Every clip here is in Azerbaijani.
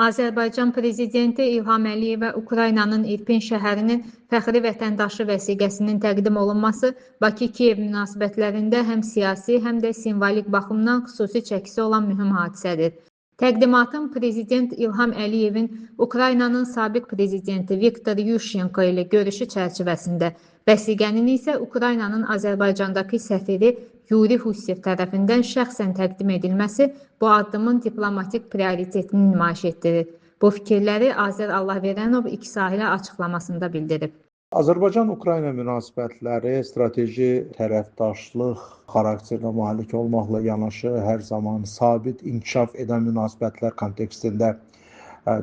Azərbaycan Prezidenti İlham Əliyevə Ukraynanın İrpin şəhərinin fəxri vətəndaşı vəsiqəsinin təqdim olunması Bakı-Kiyev münasibətlərində həm siyasi, həm də simvolik baxımdan xüsusi çəkisi olan mühüm hadisədir. Təqdimatın Prezident İlham Əliyevin Ukraynanın sabiq prezidenti Viktor Yushchenko ilə görüşü çərçivəsində, vəsiqənin isə Ukraynanın Azərbaycandakı səfiri Yuri Hussev tərəfindən şəxsən təqdim edilməsi bu addımın diplomatik prioritetini nümayiş etdirir. Bu fikirləri Azər Allahverənov İki Sahilə açıqlamasında bildirib. Azərbaycan-Ukrayna münasibətləri strateji tərəfdaşlıq xarakterinə malik olmaqla yanaşı hər zaman sabit inkişaf edən münasibətlər kontekstində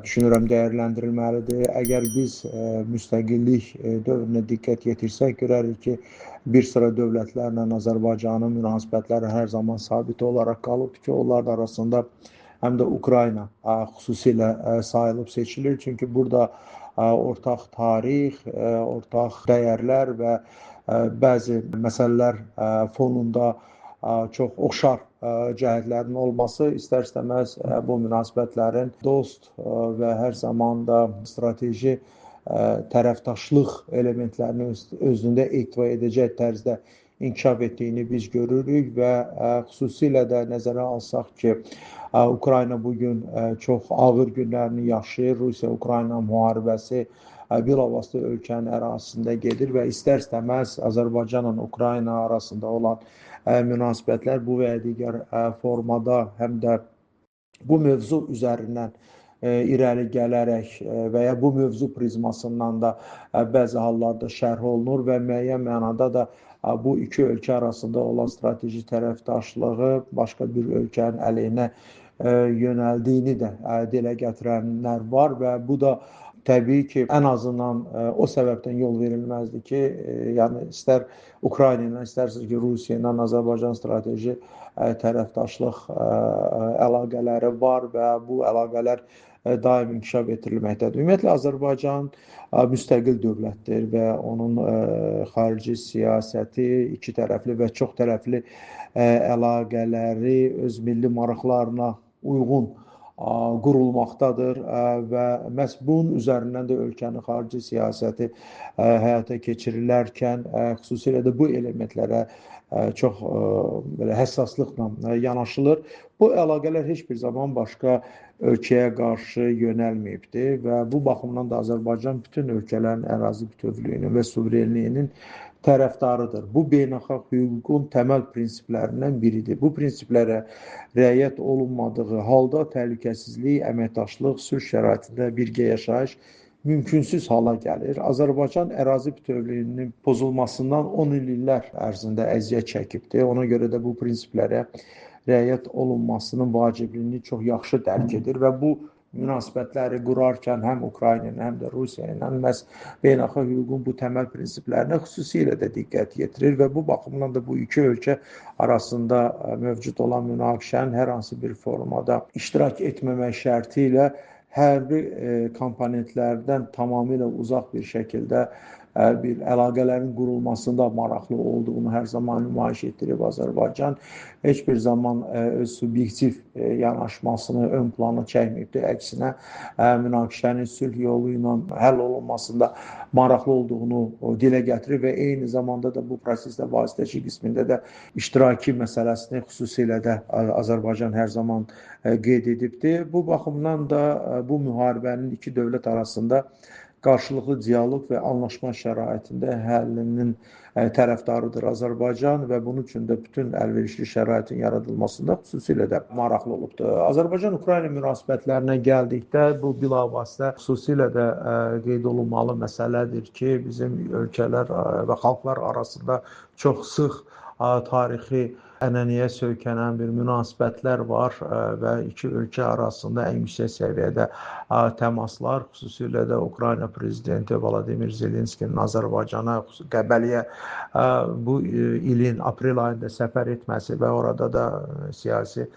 düşünürəm dəyərləndirilməlidir. Əgər biz müstəqillik dövrünə diqqət yetirsək, görərik ki, bir sıra dövlətlərlə Azərbaycanın münasibətləri hər zaman sabit olaraq qalıb ki, onlar arasında həm də Ukrayna xüsusilə sayılıb seçilir. Çünki burada ortaq tarix, ortaq dəyərlər və bəzi məsələlər fonunda çox oxşar cəhətlərin olması istər-istəməz bu münasibətlərin dost və hər zaman da strateji tərəfdaşlıq elementlərini özündə ehtiva edəcək tərzdə inkişaf etdiyini biz görürük və xüsusilə də nəzərə alsaq ki, Ukrayna bugün çox ağır günlərini yaşayır. Rusiya-Ukrayna müharibəsi bilavasitə ölkənin ərazisində gedir və istər-istəməz Azərbaycanla Ukrayna arasında olan münasibətlər bu və ya digər formada həm də bu mövzu üzərindən irəli gələrək və ya bu mövzu prizmasından da bəzi hallarda şərh olunur və müəyyən mənada da bu iki ölkə arasında olan strateji tərəfdaşlığı başqa bir ölkənin əleyhinə yönəldiyini də dilə gətirənlər var və bu da təbii ki, ən azından o səbəbdən yol verilməzdir ki, yəni istər Ukrayna ilə, istərsə ki, Rusiya ilə Azərbaycan strateji tərəfdaşlıq əlaqələri var və bu əlaqələr daim inkişaf etdirilməkdədir. Ümumiyyətlə, Azərbaycan müstəqil dövlətdir və onun xarici siyasəti iki tərəfli və çox tərəfli əlaqələri öz milli maraqlarına uyğun qurulmaqdadır və məhz bunun üzərindən də ölkənin xarici siyasəti həyata keçirilərkən xüsusilə də bu elementlərə çox belə həssaslıqla yanaşılır. Bu əlaqələr heç bir zaman başqa ölkəyə qarşı yönəlməyibdir və bu baxımdan da Azərbaycan bütün ölkələrin ərazi bütövlüyünün və suverenliyinin tərəfdarıdır. Bu beynəlxalq hüququn təməl prinsiplərindən biridir. Bu prinsiplərə riayət olunmadığı halda təhlükəsizlik, əməkdaşlıq, sülh şəraitində birgə yaşayış mümkünsüz hala gəlir. Azərbaycan ərazi bütövlüyünün pozulmasından 10 illər ərzində əziyyət çəkibdir. Ona görə də bu prinsiplərə riayət olunmasının vacibliyini çox yaxşı dərk edir və bu münasibətləri qurarkən həm Ukrayna ilə, həm də Rusiya ilə məhz beynəlxalq hüququn bu təməl prinsiplərinə xüsusilə də diqqət yetirir və bu baxımdan da bu iki ölkə arasında mövcud olan münaqişənin hər hansı bir formada iştirak etməmək şərti ilə hərbi komponentlərdən tamamilə uzaq bir şəkildə bir əlaqələrin qurulmasında maraqlı olduğunu hər zaman nümayiş etdirib Azərbaycan. Heç bir zaman öz subyektiv yanaşmasını ön plana çəkməyibdir. Əksinə, münaqişənin sülh yolu ilə həll olunmasında maraqlı olduğunu dilə gətirir və eyni zamanda da bu prosesdə vasitəçi qismində də iştiraki məsələsini xüsusilə də Azərbaycan hər zaman qeyd edibdir. Bu baxımdan da bu müharibənin iki dövlət arasında qarşılıqlı dialoq və anlaşma şəraitində həllinin tərəfdarıdır Azərbaycan və bunun üçün də bütün əlverişli şəraitin yaradılmasında xüsusilə də maraqlı olubdur. Azərbaycan-Ukrayna münasibətlərinə gəldikdə bu bilavasitə xüsusilə də qeyd olunmalı məsələdir ki, bizim ölkələr və xalqlar arasında çox sıx tarixi ənənəyə söykənən bir münasibətlər var və iki ölkə arasında ən yüksək səviyyədə təmaslar, xüsusilə də Ukrayna prezidenti Vladimir Zelenskinin Azərbaycana Qəbəliyə bu ilin aprel ayında səfər etməsi və orada da siyasi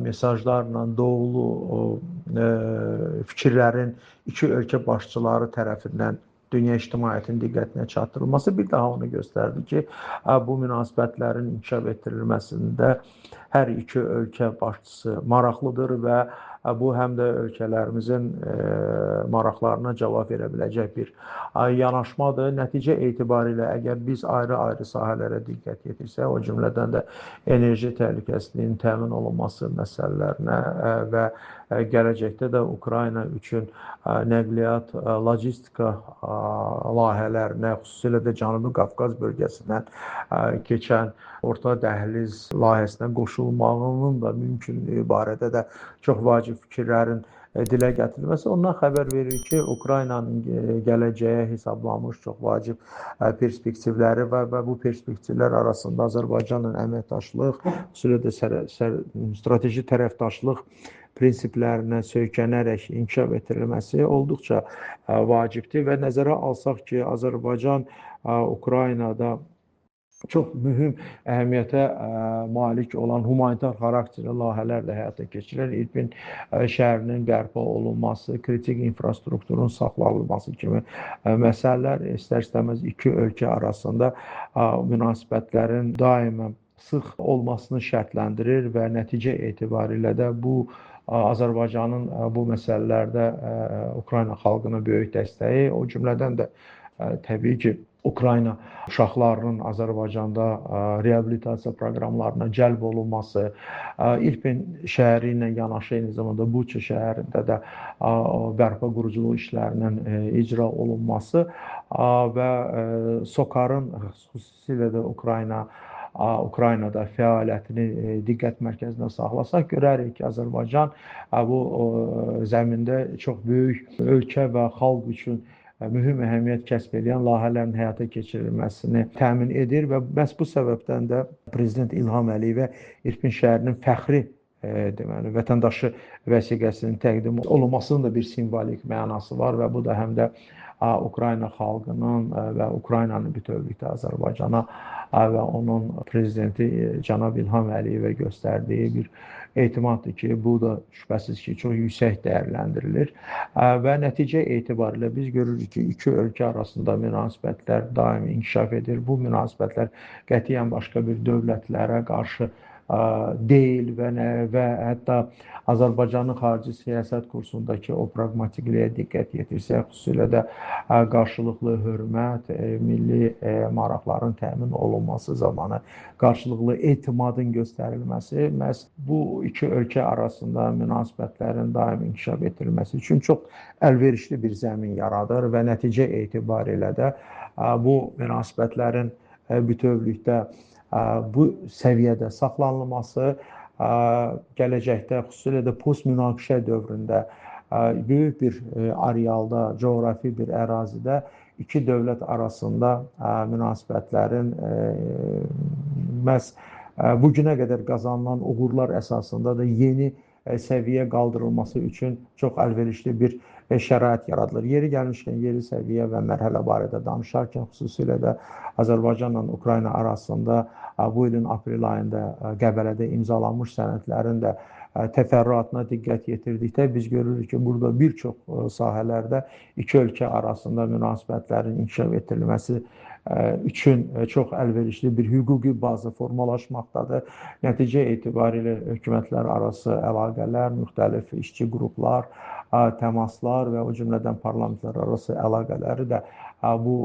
mesajlarla dolu fikirlərin iki ölkə başçıları tərəfindən dünya ictimaiyyətinin diqqətinə çatdırılması bir daha onu göstərdi ki, bu münasibətlərin inkişaf etdirilməsində hər iki ölkə başçısı maraqlıdır və bu həm də ölkələrimizin maraqlarına cavab verə biləcək bir yanaşmadır. Nəticə etibarilə əgər biz ayrı-ayrı sahələrə diqqət yetirsək, o cümlədən də enerji təhlükəsizliyinin təmin olunması məsələlərinə və gələcəkdə də Ukrayna üçün nəqliyyat, logistika layihələrinə, xüsusilə də Cənubi Qafqaz bölgəsindən keçən orta dəhliz layihəsinə qoşulmağının da mümkünlüyü barədə də çox vacib fikirlərin dilə gətirilməsi ondan xəbər verir ki, Ukraynanın gələcəyə hesablanmış çox vacib perspektivləri var və bu perspektivlər arasında Azərbaycanla əməkdaşlıq, xüsusilə də strateji tərəfdaşlıq prinsiplərinə söykənərək inkişaf etdirilməsi olduqca vacibdir və nəzərə alsaq ki, Azərbaycan Ukraynada çox mühüm əhəmiyyətə malik olan humanitar xarakterli layihələr də həyata keçirilir. İrpin şəhərinin bərpa olunması, kritik infrastrukturun saxlanılması kimi məsələlər istər-istəməz iki ölkə arasında münasibətlərin daima sıx olmasını şərtləndirir və nəticə etibarilə də bu Azərbaycanın bu məsələlərdə Ukrayna xalqına böyük dəstəyi, o cümlədən də təbii ki, Ukrayna uşaqlarının Azərbaycanda reabilitasiya proqramlarına cəlb olunması, İrpin şəhəri ilə yanaşı eyni zamanda Buça şəhərində də bərpa quruculuq işlərinin icra olunması və SOCAR-ın xüsusilə də Ukraynada fəaliyyətini diqqət mərkəzində saxlasaq, görərik ki, Azərbaycan bu zəmində çox böyük ölkə və xalq üçün mühüm əhəmiyyət kəsb edən layihələrin həyata keçirilməsini təmin edir və məhz bu səbəbdən də Prezident İlham Əliyevə İrpin şəhərinin fəxri deməli vətəndaşı vəsiqəsinin təqdim olunmasının da bir simvolik mənası var və bu da həm də Ukrayna xalqının və Ukraynanın bütövlükdə Azərbaycana və onun prezidenti cənab İlham Əliyevə göstərdiyi bir etimaddır ki, bu da şübhəsiz ki, çox yüksək dəyərləndirilir və nəticə etibarilə biz görürük ki, iki ölkə arasında münasibətlər daim inkişaf edir. Bu münasibətlər qətiyyən başqa bir dövlətlərə qarşı deyil və hətta Azərbaycanın xarici siyasət kursundakı o praqmatikliyə diqqət yetirsək, xüsusilə də qarşılıqlı hörmət, milli maraqların təmin olunması zamanı qarşılıqlı etimadın göstərilməsi məhz bu iki ölkə arasında münasibətlərin daim inkişaf etdirilməsi üçün çox əlverişli bir zəmin yaradır və nəticə etibarilə də bu münasibətlərin bütövlükdə bu səviyyədə saxlanılması gələcəkdə xüsusilə də post-münaqişə dövründə böyük bir arealda, coğrafi bir ərazidə iki dövlət arasında münasibətlərin məhz bugünə qədər qazanılan uğurlar əsasında da yeni səviyyə qaldırılması üçün çox əlverişli bir şərait yaradılır. Yeri gəlmişkən yeni səviyyə və mərhələ barədə danışarkən xüsusilə də Azərbaycanla Ukrayna arasında bu ilin aprel ayında Qəbələdə imzalanmış sənədlərin də təfərrüatına diqqət yetirdikdə biz görürük ki, burada bir çox sahələrdə iki ölkə arasında münasibətlərin inkişaf etdirilməsi üçün çox əlverişli bir hüquqi baza formalaşmaqdadır. Nəticə etibarilə hökumətlər arası əlaqələr, müxtəlif işçi qruplar, təmaslar və o cümlədən parlamentlər arası əlaqələri də bu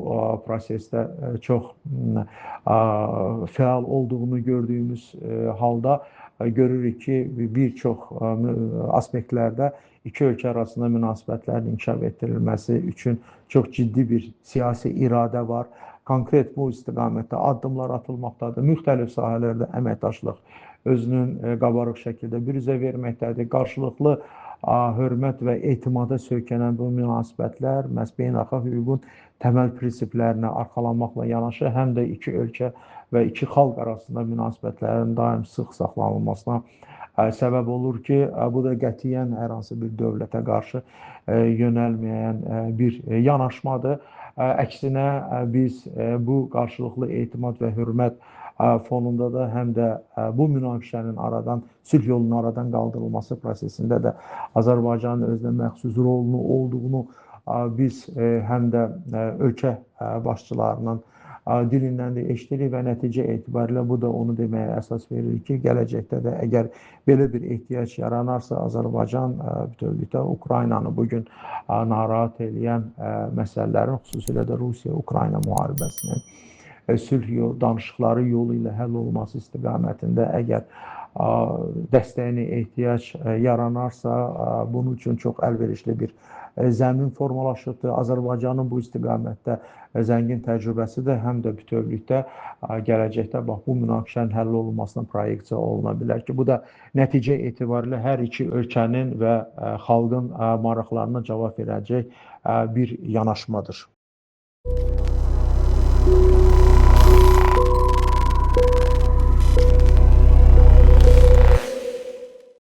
prosesdə çox fəal olduğunu gördüyümüz halda görürük ki, bir çox aspektlərdə iki ölkə arasında münasibətlərin inkişaf etdirilməsi üçün çox ciddi bir siyasi iradə var. Konkret bu istiqamətdə addımlar atılmaqdadır. Müxtəlif sahələrdə əməkdaşlıq özünün qabarıq şəkildə büruzə verməkdədir. Qarşılıqlı hörmət və etimada söykənən bu münasibətlər məhz beynəlxalq hüququn təməl prinsiplərinə arxalanmaqla yanaşı, həm də iki ölkə və iki xalq arasında münasibətlərin daim sıx saxlanılmasına səbəb olur ki, bu da qətiyyən hər hansı bir dövlətə qarşı yönəlməyən bir yanaşmadır. Əksinə biz bu qarşılıqlı etimad və hörmət fonunda da həm də bu münaqişənin sülh yolunun aradan qaldırılması prosesində də Azərbaycanın özünə məxsus rolunu olduğunu biz həm də ölkə başçılarının dilindən də eşidirik və nəticə etibarilə bu da onu deməyə əsas verir ki, gələcəkdə də əgər belə bir ehtiyac yaranarsa, Azərbaycan bütövlükdə Ukraynanı bugün narahat edən məsələlərin, xüsusilə də Rusiya-Ukrayna müharibəsinin sülh danışıqları yolu ilə həll olması istiqamətində əgər dəstəyinə ehtiyac yaranarsa, bunun üçün çox əlverişli bir zəmin formalaşıbdır. Azərbaycanın bu istiqamətdə zəngin təcrübəsi də həm də bütövlükdə gələcəkdə bu münaqişənin həll olunmasına proyeksiya oluna bilər ki, bu da nəticə etibarilə hər iki ölkənin və xalqın maraqlarına cavab verəcək bir yanaşmadır.